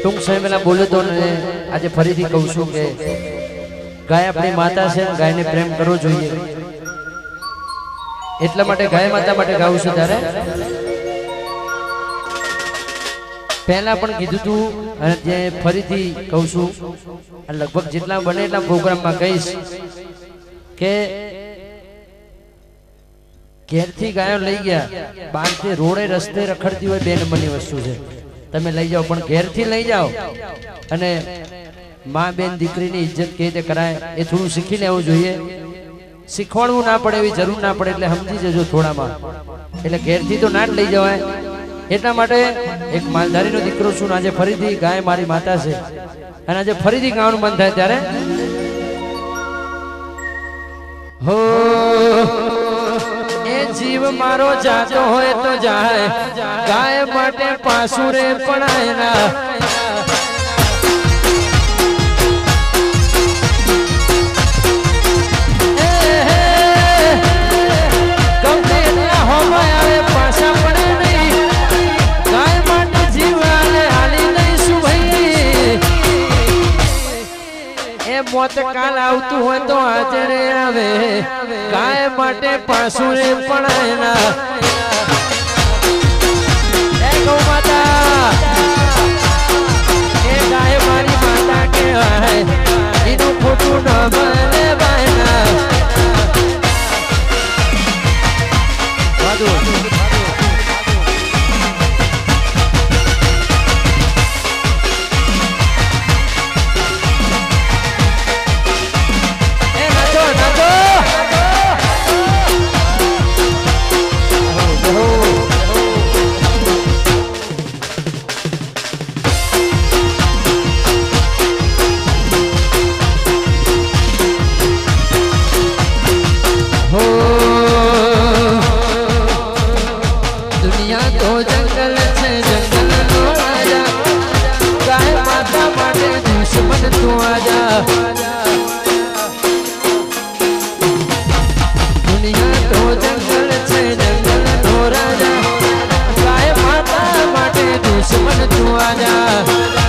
ટૂંક સમયમાં બોલે તો ને આજે ફરીથી કહું છું કે ગાય આપણી માતા છે, ગાયને પ્રેમ કરવો જોઈએ. એટલા માટે ગાય માતા માટે ગાઉં છું. ત્યારે પહેલા પણ કીધું તું અને જે ફરીથી કહું છું, લગભગ જેટલા બને એટલા પ્રોગ્રામમાં કહીશ કે ઘેરથી ગાયો લઈ ગયા, બહારથી રોડે રસ્તે રખડતી હોય 2 નંબરની વસ્તુ છે. તમે લઈ જાઓ પણ ઘેરથી લઈ જાઓ અને માં બેન દીકરીની ઇજ્જત કેવી રીતે કરાય એ થોડું શીખી લેવું જોઈએ. શીખવાડવું ના પડે એવી જરૂર ના પડે એટલે સમજી જજો થોડામાં. એટલે ઘેરથી તો ના જ લઈ જવાય. એટલા માટે એક માલધારીનો દીકરો છું. આજે ફરીથી ગાય મારી માતા છે અને આજે ફરીથી ગાવાનું મન થાય ત્યારે હો એ જીવ મારો જાતો હોય તો જાય, ગાય માટે પાસુરે પડાય ના. મોત કાલ આવતું હોય તો આજે રે આવે, ગાય માટે પાસુરે પડાય ના. એ ગૌ માતા એ ગાય મારી માતા કહેવાય, એનું ખોટું ન બને ભાઈ ના. દુશ્મન તું આજા.